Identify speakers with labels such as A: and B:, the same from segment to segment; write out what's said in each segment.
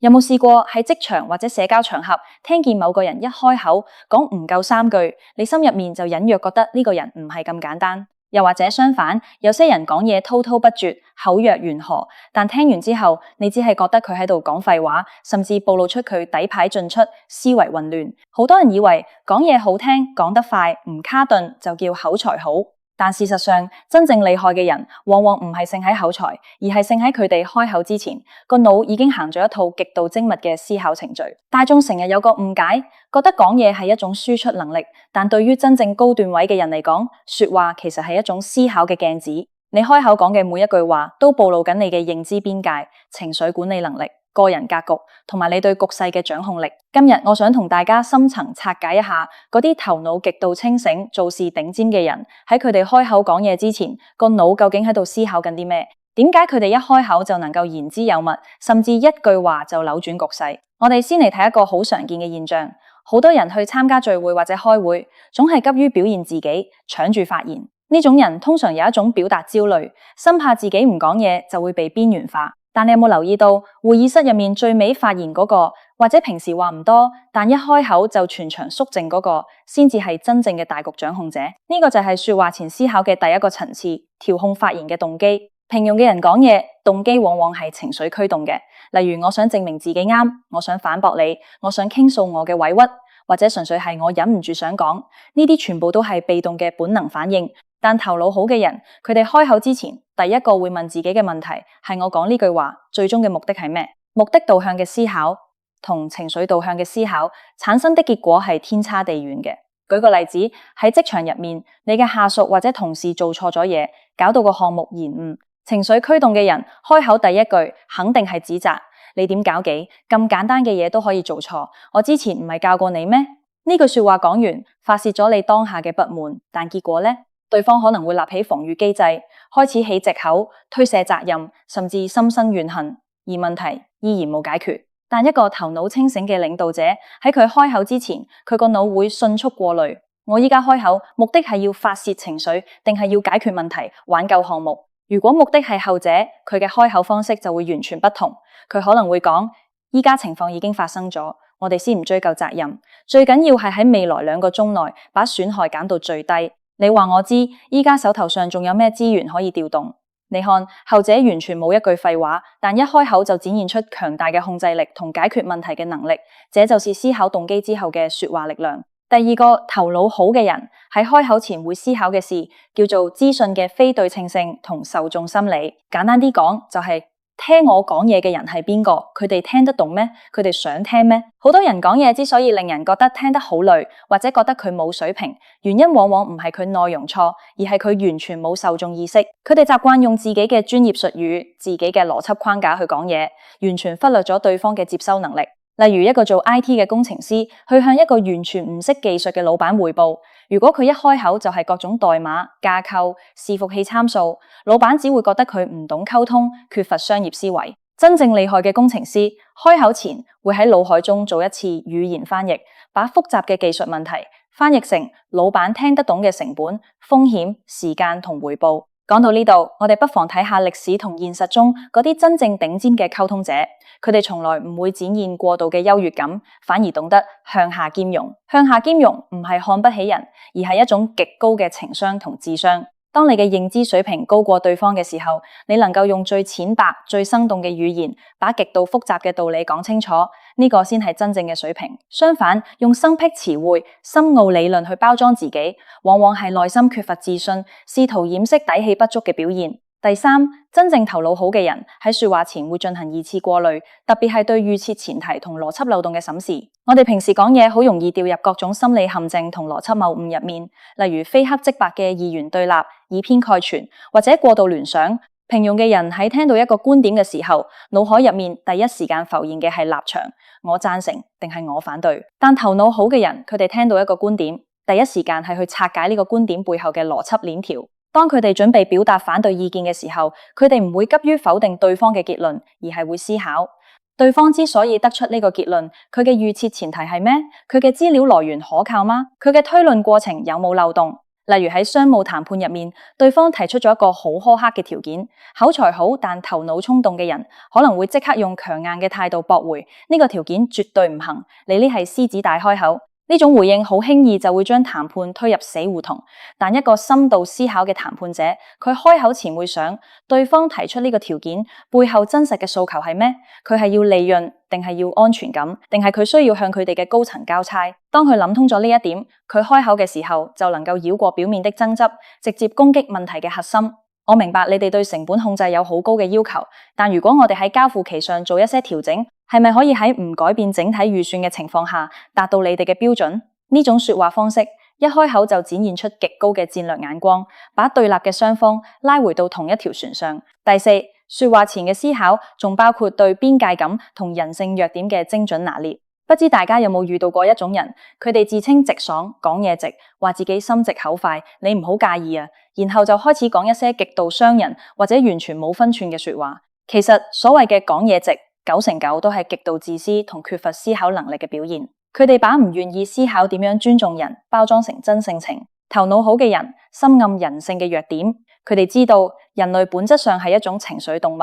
A: 有冇試過喺職場或者社交場合聽見某個人一開口講唔夠3句，你心入面就隱約覺得呢個人唔係咁簡單？又或者相反，有些人講嘢滔滔不絕，口若懸河，但聽完之後，你只係覺得佢喺度講廢話，甚至暴露出佢底牌盡出，思維混亂。好多人以為講嘢好聽、講得快、唔卡頓就叫口才好。但事實上，真正厲害嘅人往往唔係勝喺口才，而係勝喺佢哋開口之前，個腦已經行咗一套極度精密嘅思考程序。大眾成日有個誤解，覺得講嘢係一種輸出能力，但對於真正高段位嘅人嚟講，說話其實係一種思考嘅鏡子。你開口講嘅每一句話，都暴露緊你嘅認知邊界、情緒管理能力、個人格局同埋你對局勢嘅掌控力。今日我想同大家深層拆解一下嗰啲頭腦極度清醒、做事頂尖嘅人，喺佢哋開口講嘢之前，個腦究竟喺度思考緊啲咩？點解佢哋一開口就能夠言之有物，甚至一句話就扭轉局勢？我哋先嚟睇一個好常見嘅現象，好多人去參加聚會或者開會，總係急於表現自己，搶住發言。呢種人通常有一種表達焦慮，生怕自己唔講嘢就會被邊緣化。但你有冇留意到，會議室入面最尾發言嗰個，或者平時話唔多，但一開口就全場肅靜嗰個，先至係真正嘅大局掌控者。呢個就係說話前思考嘅第一個層次，調控發言嘅動機。平庸嘅人講嘢，動機往往係情緒驅動嘅，例如我想證明自己啱，我想反駁你，我想傾訴我嘅委屈，或者純粹係我忍唔住想講，呢啲全部都係被動嘅本能反應。但頭腦好嘅人，佢哋開口之前，第一個會問自己嘅問題係：我講呢句話最終嘅目的係咩？目的導向嘅思考同情緒導向嘅思考產生的結果係天差地遠嘅。舉個例子，喺職場入面，你嘅下屬或者同事做錯咗嘢，搞到個項目延誤，情緒驅動嘅人開口第一句肯定係指責，你點搞幾？咁簡單嘅嘢都可以做錯，我之前唔係教過你咩？呢句說話講完，發洩咗你當下嘅不滿，但結果呢？對方可能會立起防禦機制，開始起藉口、推卸責任，甚至心生怨恨，而問題依然冇解決。但一個頭腦清醒嘅領導者喺佢開口之前，佢個腦會迅速過濾：我依家開口目的係要發洩情緒，定係要解決問題、挽救項目？如果目的係後者，佢嘅開口方式就會完全不同。佢可能會講：依家情況已經發生咗，我哋先唔追究責任，最緊要係喺未來2個鐘內把損害減到最低。你話我知，依家手頭上仲有咩資源可以調動？你看，後者完全冇一句廢話，但一開口就展現出強大嘅控制力同解決問題嘅能力，這就是思考動機之後嘅說話力量。第二個頭腦好嘅人喺開口前會思考嘅事，叫做資訊嘅非對稱性同受眾心理。簡單啲講，就係聽我講嘢嘅人係邊個？佢哋聽得懂咩？佢哋想聽咩？好多人講嘢之所以令人覺得聽得好累，或者覺得佢冇水平，原因往往唔係佢內容錯，而係佢完全冇受眾意識。佢哋習慣用自己嘅專業術語、自己嘅邏輯框架去講嘢，完全忽略咗對方嘅接收能力。例如一個做 IT 嘅工程師去向一個完全唔識技術嘅老闆匯報，如果佢一開口就係各種代碼、架構、伺服器參數，老闆只會覺得佢唔懂溝通，缺乏商業思維。真正厲害嘅工程師開口前會喺腦海中做一次語言翻譯，把複雜嘅技術問題翻譯成老闆聽得懂嘅成本、風險、時間同回報。講到呢度，我哋不妨睇下歷史同現實中嗰啲真正頂尖嘅溝通者，佢哋從來唔會展現過度嘅優越感，反而懂得向下兼容。向下兼容唔係看不起人，而係一種極高嘅情商同智商。當你嘅認知水平高過對方嘅時候，你能夠用最淺白、最生動嘅語言，把極度複雜嘅道理講清楚，呢個先係真正嘅水平。相反，用生僻詞彙、深奧理論去包裝自己，往往係內心缺乏自信，試圖掩飾底氣不足嘅表現。第三，真正頭腦好嘅人喺說話前會進行2次過濾，特別係對預設前提同邏輯漏洞嘅審視。我哋平時講嘢好容易掉入各種心理陷阱同邏輯謬誤入面，例如非黑即白嘅二元對立、以偏概全或者過度聯想。平庸嘅人喺聽到一個觀點嘅時候，腦海入面第一時間浮現嘅係立場，我贊成定係我反對。但頭腦好嘅人，佢哋聽到一個觀點，第一時間係去拆解呢個觀點背後嘅邏輯鏈條。當佢哋準備表達反對意見嘅時候，佢哋唔會急於否定對方嘅結論，而係會思考對方之所以得出呢個結論，佢嘅預設前提係咩？佢嘅資料來源可靠嗎？佢嘅推論過程有冇漏洞？例如喺商務談判入面，對方提出咗一個好苛刻嘅條件，口才好但頭腦衝動嘅人可能會即刻用強硬嘅態度駁回，呢個條件絕對唔行，你呢係獅子大開口。呢種回應好輕易就會將談判推入死胡同，但一個深度思考嘅談判者，佢開口前會想，對方提出呢個條件背後真實嘅訴求係咩？佢係要利潤，定係要安全感，定係佢需要向佢哋嘅高層交差？當佢諗通咗呢一點，佢開口嘅時候就能夠繞過表面的爭執，直接攻擊問題嘅核心。我明白你哋對成本控制有好高嘅要求，但如果我哋喺交付期上做一些調整，係咪可以喺唔改變整體預算嘅情況下達到你哋嘅標準？呢種說話方式一開口就展現出極高嘅戰略眼光，把對立嘅雙方拉回到同一條船上。第四，說話前嘅思考仲包括對邊界感同人性弱點嘅精準拿捏。不知大家有冇遇到過一種人，佢哋自稱直爽，講嘢直，話自己心直口快，你唔好介意啊，然後就開始講一些極度傷人或者完全冇分寸嘅說話。其實所謂嘅講嘢直，9成9都係極度自私同缺乏思考能力嘅表現。佢哋把唔願意思考點樣尊重人包裝成真性情。頭腦好嘅人深諳人性嘅弱點，佢哋知道人類本質上係一種情緒動物。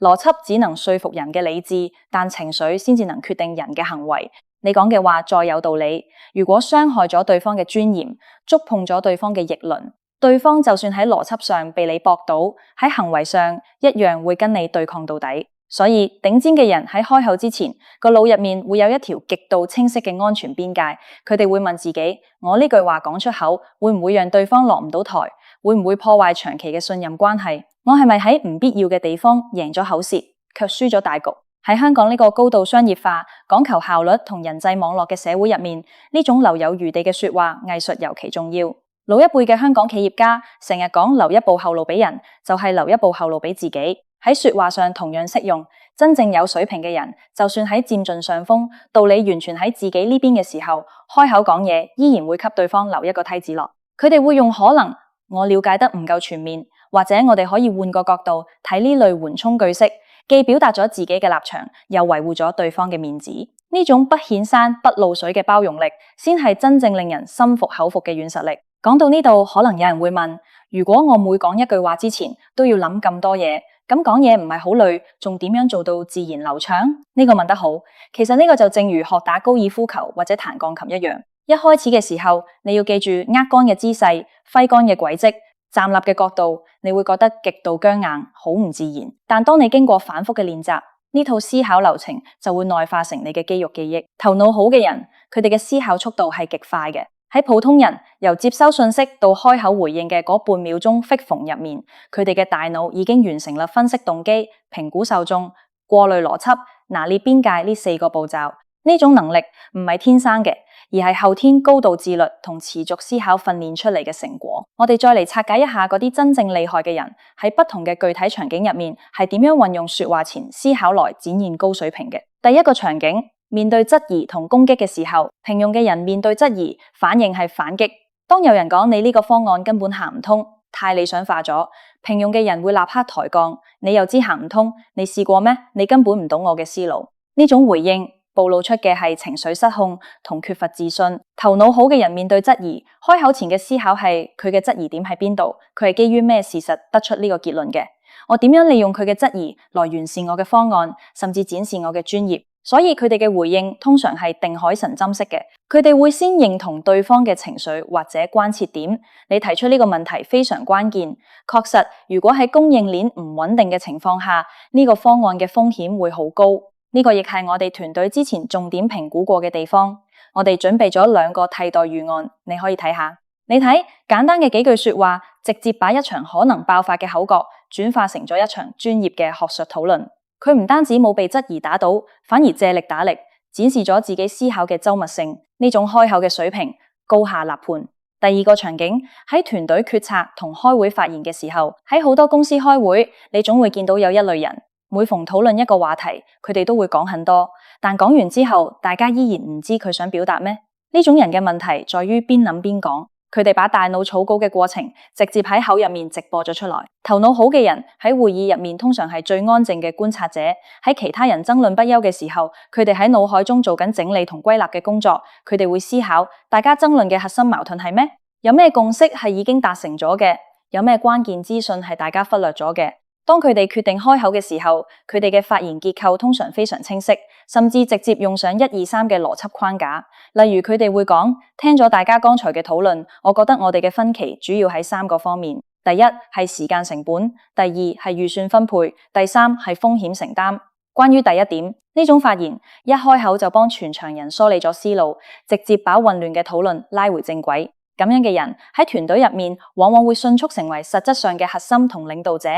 A: 邏輯只能說服人嘅理智，但情緒先至能決定人嘅行為。你講嘅話再有道理，如果傷害咗對方嘅尊嚴，觸碰咗對方嘅逆鱗，對方就算喺邏輯上被你駁倒，喺行為上一樣會跟你對抗到底。所以頂尖嘅人喺開口之前，個腦入面會有一條極度清晰嘅安全邊界。佢哋會問自己：我呢句話講出口，會唔會讓對方落唔到台？會唔會破壞長期嘅信任關係？我係咪喺唔必要嘅地方贏咗口舌，卻輸咗大局？喺香港呢個高度商業化、講求效率同人際網絡嘅社會入面，呢種留有餘地嘅說話藝術尤其重要。老一輩嘅香港企業家成日講留一步後路俾人，就係留一步後路俾自己。喺說話上同樣適用，真正有水平嘅人，就算喺佔盡上風，道理完全喺自己呢邊嘅時候，開口講嘢依然會給對方留一個梯子落。佢哋會用可能我了解得唔夠全面，或者我哋可以換個角度睇呢類緩衝句式，既表達咗自己嘅立場，又維護咗對方嘅面子。呢種不顯山不露水嘅包容力，先係真正令人心服口服嘅軟實力。講到呢度，可能有人會問：如果我每講一句話之前都要諗咁多嘢，咁講嘢唔係好累，仲點樣做到自然流暢？呢個問得好。其實呢個就正如學打高爾夫球或者彈鋼琴一樣，一開始嘅時候，你要記住握桿嘅姿勢、揮桿嘅軌跡、站立嘅角度，你會覺得極度僵硬，好唔自然。但當你經過反覆嘅練習，呢套思考流程就會內化成你嘅肌肉記憶。頭腦好嘅人，佢哋嘅思考速度係極快嘅。喺普通人由接收信息到開口回應嘅嗰半秒鐘隙縫入面，佢哋嘅大腦已經完成了分析動機、評估受眾、過濾邏輯、拿捏邊界呢4個步驟。呢種能力唔係天生嘅，而係後天高度自律同持續思考訓練出嚟嘅成果。我哋再嚟拆解一下嗰啲真正厲害嘅人喺不同嘅具體場景入面係點樣運用說話前思考來展現高水平嘅。第一個場景，面對質疑同攻擊嘅時候，平庸嘅人面對質疑，反應係反擊。當有人講你呢個方案根本行唔通，太理想化咗，平庸嘅人會立刻抬槓，你又知行唔通，你試過咩？你根本唔懂我嘅思路。呢種回應暴露出嘅係情緒失控同缺乏自信。頭腦好嘅人面對質疑，開口前嘅思考係佢嘅質疑點喺邊度，佢係基於咩事實得出呢個結論嘅？我點樣利用佢嘅質疑來完善我嘅方案，甚至展示我嘅專業？所以佢哋嘅回應通常係定海神針式嘅，佢哋會先認同對方嘅情緒或者關切點。你提出呢個問題非常關鍵，確實，如果喺供應鏈唔穩定嘅情況下，呢個方案嘅風險會好高。呢個亦係我哋團隊之前重點評估過嘅地方。我哋準備咗2個替代預案，你可以睇下。你睇，簡單嘅幾句說話，直接把一場可能爆發嘅口角轉化成咗一場專業嘅學術討論。佢唔單止冇被質疑打倒，反而借力打力，展示咗自己思考嘅周密性。呢種開口嘅水平，高下立判。第二個場景，喺團隊決策同開會發言嘅時候，喺好多公司開會，你總會見到有一類人，每逢討論一個話題，佢哋都會講很多，但講完之後，大家依然唔知佢想表達咩？呢種人嘅問題在於邊諗邊講。佢哋把大腦草稿嘅過程直接喺口入面直播咗出來。頭腦好嘅人喺會議入面通常係最安靜嘅觀察者，喺其他人爭論不休嘅時候，佢哋喺腦海中做緊整理同歸納嘅工作。佢哋會思考大家爭論嘅核心矛盾係咩？有咩共識係已經達成咗嘅？有咩關鍵資訊係大家忽略咗嘅？當佢哋決定開口嘅時候，佢哋嘅發言結構通常非常清晰，甚至直接用上1、2、3嘅邏輯框架。例如佢哋會講，聽咗大家剛才嘅討論，我覺得我哋嘅分歧主要喺3個方面。第一係時間成本，第二係預算分配，第三係風險承擔。關於第一點，呢種發言一開口就幫全場人梳理咗思路，直接把混亂嘅討論拉回正軌。咁樣嘅人喺團隊入面，往往會迅速成為實質上嘅核心同領導者，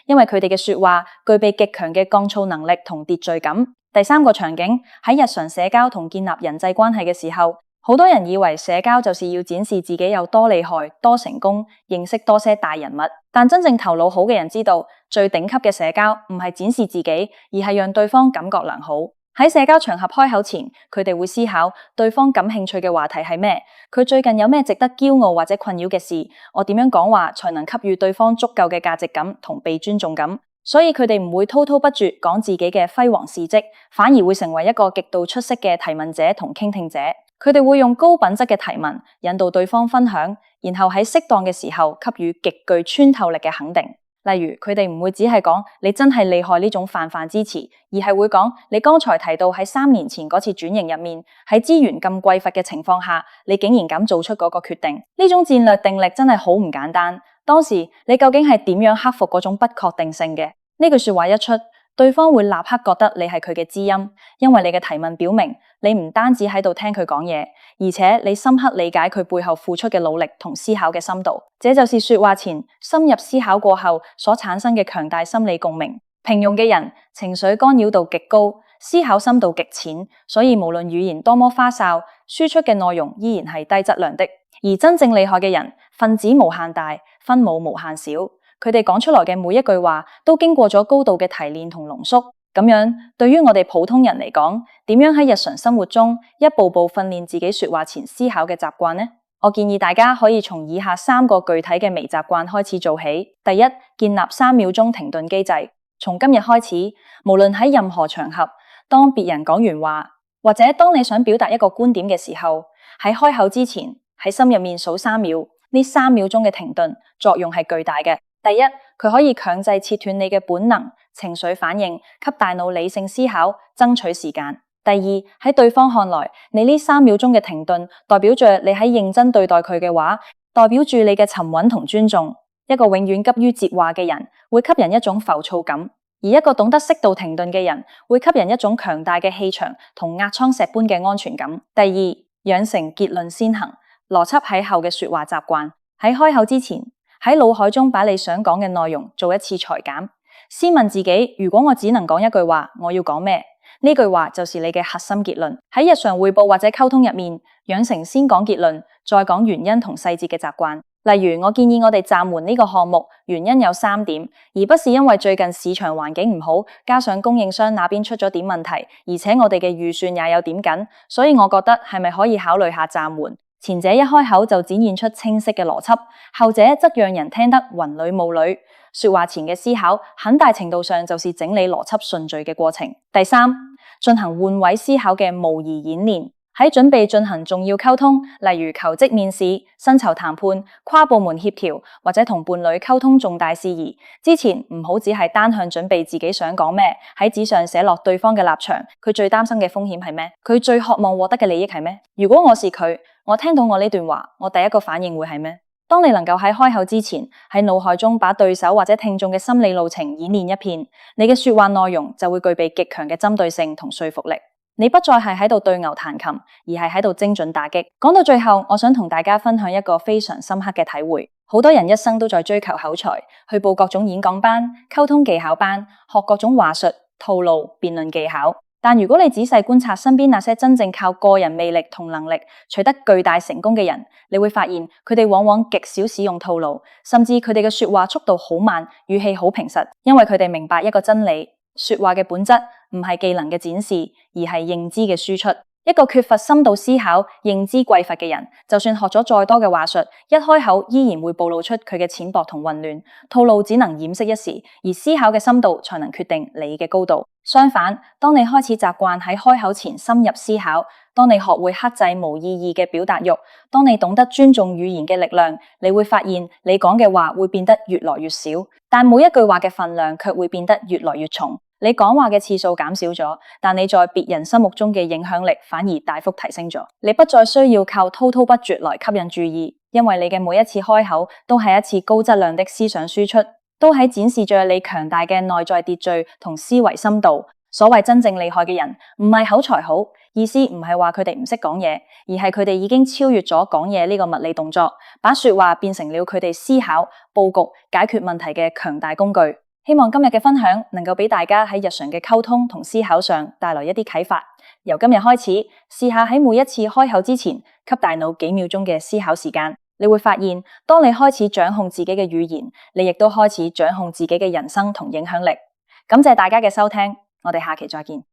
A: 因為佢哋嘅說話具備極強嘅降噪能力同秩序感。第三個場景，喺日常社交同建立人際關係嘅時候，好多人以為社交就是要展示自己有多厲害、多成功，認識多些大人物。但真正頭腦好嘅人知道，最頂級嘅社交唔係展示自己，而係讓對方感覺良好。喺社交場合開口前，佢哋會思考對方感興趣嘅話題係咩，佢最近有咩值得驕傲或者困擾嘅事，我點樣講話才能給予對方足夠嘅價值感同被尊重感。所以佢哋唔會滔滔不絕講自己嘅輝煌事蹟，反而會成為一個極度出色嘅提問者同傾聽者。佢哋會用高品質嘅提問引導對方分享，然後喺適當嘅時候給予極具穿透力嘅肯定。例如，佢哋唔會只係講你真係厲害呢種泛泛之詞，而係會講你剛才提到喺3年前嗰次轉型入面，喺資源咁匱乏嘅情況下，你竟然敢做出嗰個決定。呢種戰略定力真係好唔簡單。當時你究竟係點樣克服嗰種不確定性嘅？呢句說話一出，對方會立刻覺得你係佢嘅知音，因為你嘅提問表明你唔單止喺度聽佢講嘢，而且你深刻理解佢背後付出嘅努力同思考嘅深度。這就是說話前深入思考過後所產生嘅強大心理共鳴。平庸嘅人情緒干擾度極高，思考深度極淺，所以無論語言多麼花哨，輸出嘅內容依然係低質量的。而真正厲害嘅人，分子無限大，分母無限小。佢哋講出來嘅每一句話都經過咗高度嘅提煉同濃縮，咁樣對於我哋普通人嚟講，點樣喺日常生活中一步步訓練自己說話前思考嘅習慣呢？我建議大家可以從以下3個具體嘅微習慣開始做起。第一，建立3秒鐘停頓機制。從今日開始，無論喺任何場合，當別人講完話，或者當你想表達一個觀點嘅時候，喺開口之前，喺心入面數3秒。呢3秒鐘嘅停頓作用係巨大嘅。第一，佢可以強制切斷你嘅本能情緒反應，給大腦理性思考爭取時間。第二，喺對方看來，你呢3秒鐘嘅停頓代表着你喺認真對待佢嘅話，代表住你嘅沉穩同尊重。一個永遠急於接話嘅人會給人一種浮躁感，而一個懂得適度停頓嘅人會給人一種強大嘅氣場同壓艙石般嘅安全感。第二，養成結論先行邏輯喺後嘅說話習慣。喺開口之前，喺腦海中把你想講嘅內容做一次裁減，先問自己，如果我只能講一句話，我要講咩？呢句話就是你嘅核心結論。喺日常匯報或者溝通入面，養成先講結論，再講原因同細節嘅習慣。例如，我建議我哋暫緩呢個項目，原因有3點，而不是因為最近市場環境唔好，加上供應商那邊出咗點問題，而且我哋嘅預算也有點緊，所以我覺得係咪可以考慮下暫緩？前者一開口就展現出清晰嘅邏輯，後者則讓人聽得雲裏霧裏。說話前嘅思考，很大程度上就是整理邏輯順序嘅過程。第三，進行換位思考嘅模擬演練。喺準備進行重要溝通，例如求職面試、薪酬談判、跨部門協調或者同伴侶溝通重大事宜之前，唔好只係單向準備自己想講咩，喺紙上寫落對方嘅立場。佢最擔心嘅風險係咩？佢最渴望獲得嘅利益係咩？如果我是佢，我聽到我呢段話，我第一個反應會係咩？當你能夠喺開口之前，喺腦海中把對手或者聽眾嘅心理路程演練一遍，你嘅說話內容就會具備極強嘅針對性同說服力。你不再係喺度對牛彈琴，而係喺度精準打擊。講到最後，我想同大家分享一個非常深刻嘅體會。好多人一生都在追求口才，去報各種演講班、溝通技巧班，學各種話術、套路、辯論技巧。但如果你仔細觀察身邊那些真正靠個人魅力同能力取得巨大成功嘅人，你會發現佢哋往往極少使用套路，甚至佢哋嘅說話速度好慢，語氣好平實，因為佢哋明白一個真理。說話嘅本質唔係技能嘅展示，而係認知嘅輸出。一個缺乏深度思考、認知匱乏嘅人，就算學咗再多嘅話術，一開口依然會暴露出佢嘅淺薄同混亂，套路只能掩飾一時，而思考嘅深度才能決定你嘅高度。相反，當你開始習慣喺開口前深入思考，當你學會克制無意義嘅表達欲，當你懂得尊重語言嘅力量，你會發現你講嘅話會變得越來越少，但每一句話嘅分量卻會變得越來越重。你講話嘅次數減少咗，但你在別人心目中嘅影響力反而大幅提升咗。你不再需要靠滔滔不絕來吸引注意，因為你嘅每一次開口都係一次高質量的思想輸出，都喺展示着你強大嘅內在秩序同思維深度。所謂真正厲害嘅人，唔係口才好，意思唔係話佢哋唔識講嘢，而係佢哋已經超越咗講嘢呢個物理動作，把說話變成了佢哋思考、佈局、解決問題嘅強大工具。希望今日嘅分享能夠俾大家喺日常嘅溝通同思考上帶來一啲啟發。由今日開始，試下喺每一次開口之前，給大腦幾秒鐘嘅思考時間。你會發現，當你開始掌控自己嘅語言，你亦都開始掌控自己嘅人生同影響力。感謝大家嘅收聽，我哋下期再見。